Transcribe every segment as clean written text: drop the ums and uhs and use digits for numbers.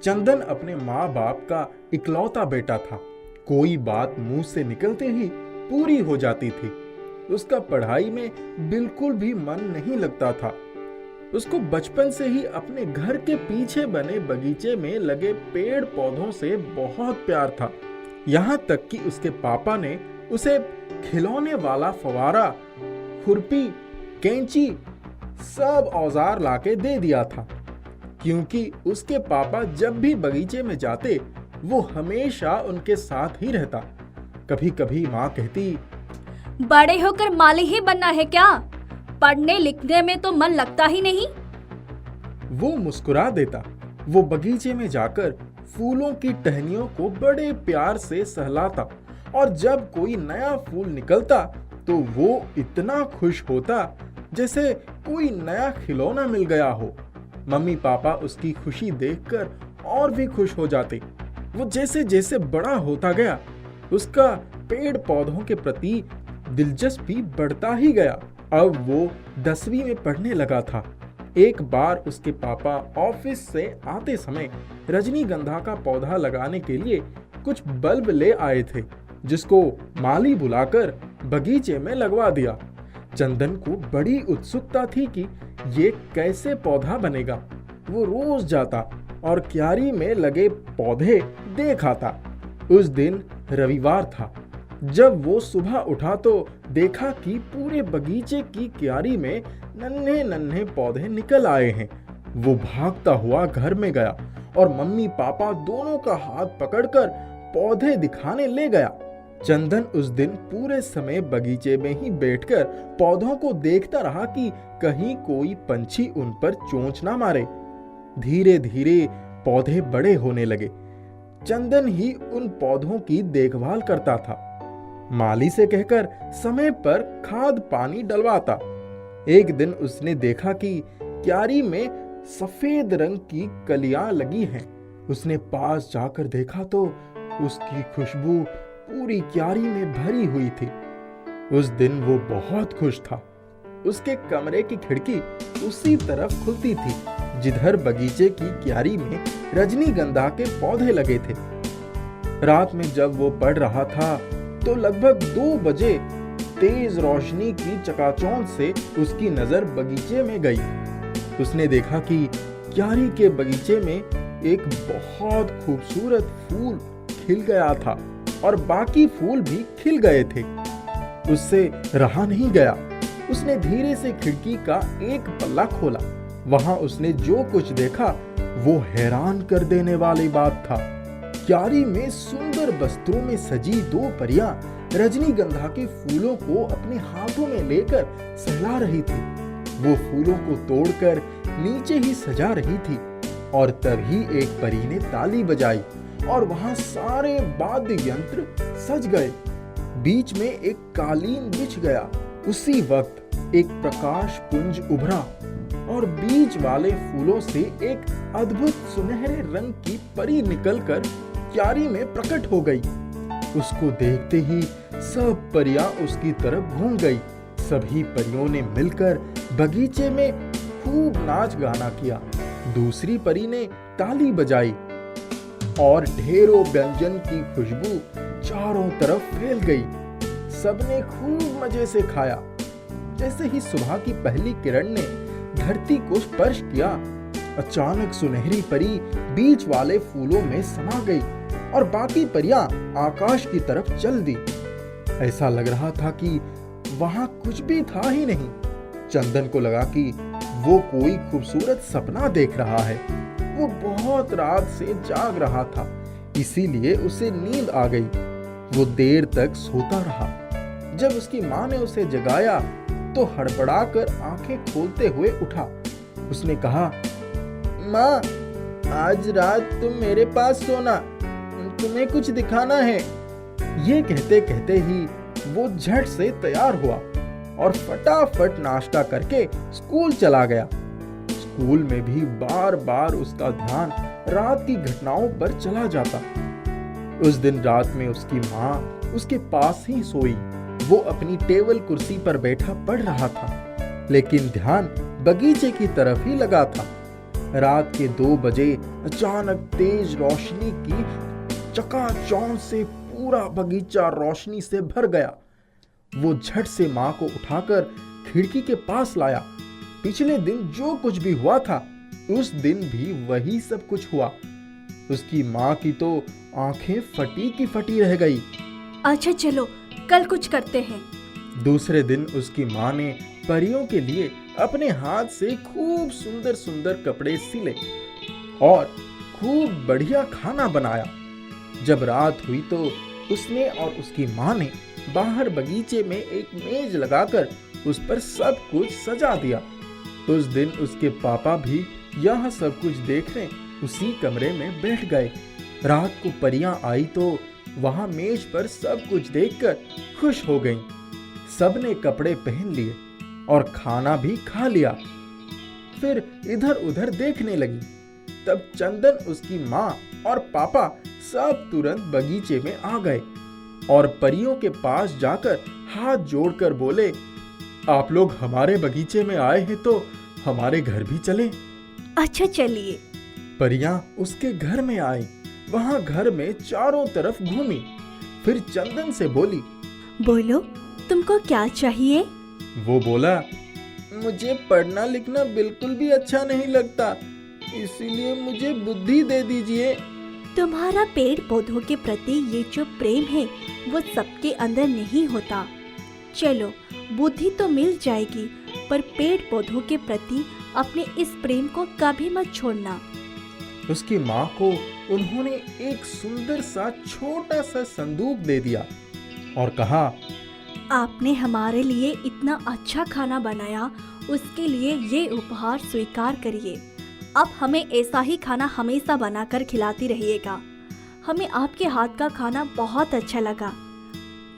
चंदन अपने माँ बाप का इकलौता बेटा था। कोई बात मुंह से निकलते ही पूरी हो जाती थी। उसका पढ़ाई में बिल्कुल भी मन नहीं लगता था। उसको बचपन से ही अपने घर के पीछे बने बगीचे में लगे पेड़ पौधों से बहुत प्यार था। यहाँ तक कि उसके पापा ने उसे खिलौने वाला फवारा, खुरपी, कैंची सब औजार लाके दे दिया था, क्योंकि उसके पापा जब भी बगीचे में जाते वो हमेशा उनके साथ ही रहता। कभी कभी माँ कहती, बड़े होकर माली ही बनना है क्या? पढ़ने लिखने में तो मन लगता ही नहीं। वो मुस्कुरा देता। वो बगीचे में जाकर फूलों की टहनियों को बड़े प्यार से सहलाता और जब कोई नया फूल निकलता तो वो इतना खुश होता जैसे कोई नया खिलौना मिल गया हो। मम्मी पापा उसकी खुशी देखकर और भी खुश हो जाते। वो जैसे जैसे बड़ा होता गया उसका पेड़ पौधों के प्रति दिलचस्पी बढ़ता ही गया। अब वो 10वीं में पढ़ने लगा था। एक बार उसके पापा ऑफिस से आते समय रजनीगंधा का पौधा लगाने के लिए कुछ बल्ब ले आए थे, जिसको माली बुलाकर बगीचे में लगवा दिया। चंदन को बड़ी उत्सुकता थी कि ये कैसे पौधा बनेगा। वो रोज जाता और क्यारी में लगे पौधे देख आता। उस दिन रविवार था। जब वो सुबह उठा तो देखा कि पूरे बगीचे की क्यारी में नन्हे नन्हे पौधे निकल आए हैं। वो भागता हुआ घर में गया और मम्मी पापा दोनों का हाथ पकड़कर पौधे दिखाने ले गया। चंदन उस दिन पूरे समय बगीचे में ही बैठकर पौधों को देखता रहा कि कहीं कोई पंछी उन पर चोंच ना मारे। धीरे धीरे पौधे बड़े होने लगे। चंदन ही उन पौधों की देखभाल करता था। माली से कहकर समय पर खाद पानी डलवाता। एक दिन उसने देखा कि क्यारी में सफेद रंग की कलियां लगी हैं। उसने पास जाकर देखा तो उसकी खुशबू पूरी क्यारी में भरी हुई थी। उस दिन वो बहुत खुश था। उसके कमरे की खिड़की उसी तरफ खुलती थी जिधर बगीचे की क्यारी में रजनीगंधा के पौधे लगे थे। रात में जब वो पढ़ रहा था तो लगभग 2 बजे तेज रोशनी की चकाचौंध से उसकी नजर बगीचे में गई। उसने देखा कि क्यारी के बगीचे में एक बहुत खूबसूरत फूल खिल गया था और बाकी फूल भी खिल गए थे। उससे रहा नहीं गया। उसने धीरे से खिड़की का एक पल्ला खोला। वहां उसने जो कुछ देखा वो हैरान कर देने वाली बात था। क्यारी में सुंदर वस्त्रों में सजी 2 परियां रजनीगंधा के फूलों को अपने हाथों में लेकर सहला रही थी। वो फूलों को तोड़कर नीचे ही सजा रही थी और तभी एक परी ने ताली बजाई और वहां सारे वाद्य यंत्र सज गए। बीच में एक कालीन बिछ गया। उसी वक्त एक प्रकाश पुंज उभरा और बीच वाले फूलों से एक अद्भुत सुनहरे रंग की परी निकलकर क्यारी में प्रकट हो गई। उसको देखते ही सब परियां उसकी तरफ घूम गई। सभी परियों ने मिलकर बगीचे में खूब नाच गाना किया। दूसरी परी ने ताली बजाई और ढेरों व्यंजन की खुशबू चारों तरफ फैल गई। सबने खूब मजे से खाया। जैसे ही सुबह की पहली किरण ने धरती को स्पर्श किया, अचानक सुनहरी परी बीच वाले फूलों में समा गई और बाकी परियां आकाश की तरफ चल दी। ऐसा लग रहा था कि वहां कुछ भी था ही नहीं। चंदन को लगा कि वो कोई खूबसूरत सपना देख रहा है। वो बहुत रात से जाग रहा था, इसीलिए उसे नींद आ गई। वो देर तक सोता रहा। जब उसकी माँ ने उसे जगाया तो हड़बड़ाकर आंखें खोलते हुए उठा। उसने कहा, माँ, आज रात तुम मेरे पास सोना, तुम्हें कुछ दिखाना है। ये कहते कहते ही वो झट से तैयार हुआ और फटाफट नाश्ता करके स्कूल चला गया। स्कूल में भी बार बार उसका ध्यान रात की घटनाओं पर चला जाता। उस दिन रात में उसकी माँ उसके पास ही सोई। वो अपनी टेबल कुर्सी पर बैठा पढ़ रहा था, लेकिन ध्यान बगीचे की तरफ ही लगा था। रात के 2 बजे अचानक तेज रोशनी की चकाचौंध से पूरा बगीचा रोशनी से भर गया। वो झट से माँ को उठाकर खिड़की के पास लाया। पिछले दिन जो कुछ भी हुआ था, उस दिन भी वही सब कुछ हुआ। उसकी माँ की तो आंखें फटी की फटी रह गई। अच्छा चलो, कल कुछ करते हैं। दूसरे दिन उसकी माँ ने परियों के लिए अपने हाथ से खूब सुंदर सुंदर कपड़े सिले और खूब बढ़िया खाना बनाया। जब रात हुई तो उसने और उसकी माँ ने बाहर बगीचे में एक मेज लगाकर उस पर सब कुछ सजा दिया। उस दिन उसके पापा भी यह सब कुछ देखने उसी कमरे में बैठ गए। रात को परियां आई तो वहां मेज पर सब कुछ देखकर खुश हो गईं। सबने कपड़े पहन लिए और खाना भी खा लिया। फिर इधर उधर देखने लगी। तब चंदन, उसकी माँ और पापा सब तुरंत बगीचे में आ गए और परियों के पास जाकर हाथ जोड़कर बोले, आप लोग हमारे बगीचे में आए हैं तो हमारे घर भी चलें। अच्छा चलिए। परियां उसके घर में आई। वहां घर में चारों तरफ घूमी। फिर चंदन से बोली, बोलो, तुमको क्या चाहिए? वो बोला, मुझे पढ़ना लिखना बिल्कुल भी अच्छा नहीं लगता, इसीलिए मुझे बुद्धि दे दीजिए। तुम्हारा पेड़ पौधों के प्रति ये जो प्रेम है वो सबके अंदर नहीं होता। चलो, बुद्धि तो मिल जाएगी, पर पेड़ पौधों के प्रति अपने इस प्रेम को कभी मत छोड़ना। उसकी माँ को उन्होंने एक सुंदर सा छोटा सा संदूक दे दिया और कहा, आपने हमारे लिए इतना अच्छा खाना बनाया, उसके लिए ये उपहार स्वीकार करिए। अब हमें ऐसा ही खाना हमेशा बनाकर खिलाती रहिएगा। हमें आपके हाथ का खाना बहुत अच्छा लगा।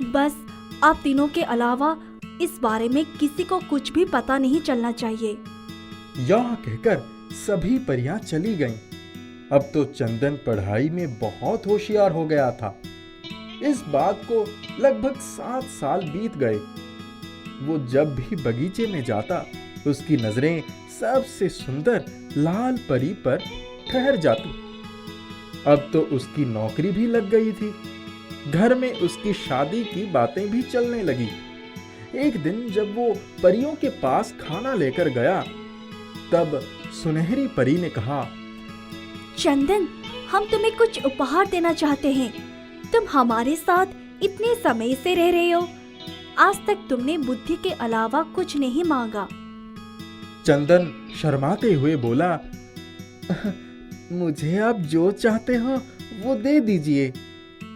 बस आप तीनों के अलावा इस बारे में किसी को कुछ भी पता नहीं चलना चाहिए। यह कहकर सभी परियां चली गईं। अब तो चंदन पढ़ाई में बहुत होशियार हो गया था। इस बात को लगभग 7 साल बीत गए। वो जब भी बगीचे में जाता, उसकी नजरें सबसे सुंदर लाल परी पर ठहर जाती। अब तो उसकी नौकरी भी लग गई थी। घर में उसकी शादी की बातें भी चलने लगी। एक दिन जब वो परियों के पास खाना लेकर गया, तब सुनहरी परी ने कहा, चंदन, हम तुम्हें कुछ उपहार देना चाहते हैं। तुम हमारे साथ इतने समय से रह रहे हो, आज तक तुमने बुद्धि के अलावा कुछ नहीं मांगा। चंदन शर्माते हुए बोला, मुझे आप जो चाहते हो वो दे दीजिए।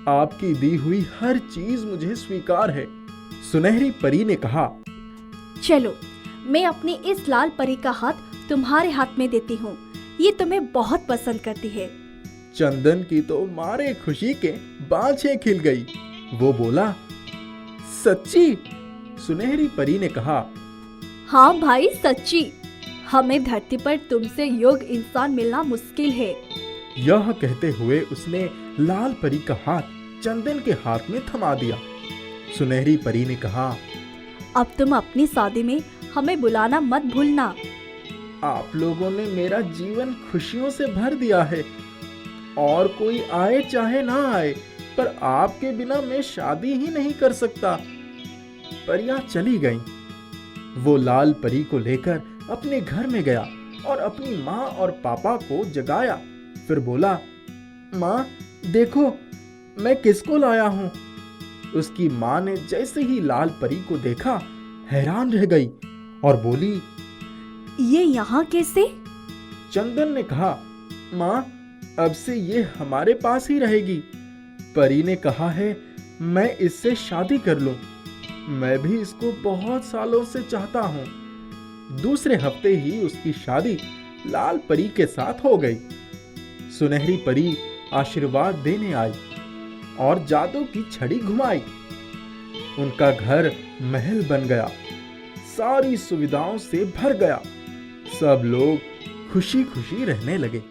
आपकी दी हुई हर चीज मुझे स्वीकार है। सुनहरी परी ने कहा, चलो, मैं अपनी इस लाल परी का हाथ तुम्हारे हाथ में देती हूँ। ये तुम्हें बहुत पसंद करती है। चंदन की तो मारे खुशी के बाछें खिल गई। वो बोला, सच्ची? सुनहरी परी ने कहा, हाँ भाई, सच्ची। हमें धरती पर तुमसे योग्य इंसान मिलना मुश्किल है। यह कहते हुए उसने लाल परी का हाथ चंदन के हाथ में थमा दिया। सुनहरी परी ने कहा, अब तुम अपनी शादी में हमें बुलाना मत भूलना। आप लोगों ने मेरा जीवन खुशियों से भर दिया है। और कोई आए चाहे ना आए, पर आपके बिना मैं शादी ही नहीं कर सकता। परियां चली गईं। वो लाल परी को लेकर अपने घर में गया और अपनी माँ और पापा को जगाया। फिर बोला, माँ देखो, मैं किसको लाया हूँ। उसकी माँ ने जैसे ही लाल परी को देखा, हैरान रह गई और बोली, ये यहाँ कैसे? चंदन ने कहा, माँ अब से ये हमारे पास ही रहेगी। परी ने कहा है मैं इससे शादी कर लूं। मैं भी इसको बहुत सालों से चाहता हूँ। दूसरे हफ्ते ही उसकी शादी लाल परी के साथ हो गई। सुनहरी परी आशीर्वाद देने आई और जादू की छड़ी घुमाई। उनका घर महल बन गया, सारी सुविधाओं से भर गया। सब लोग खुशी खुशी रहने लगे।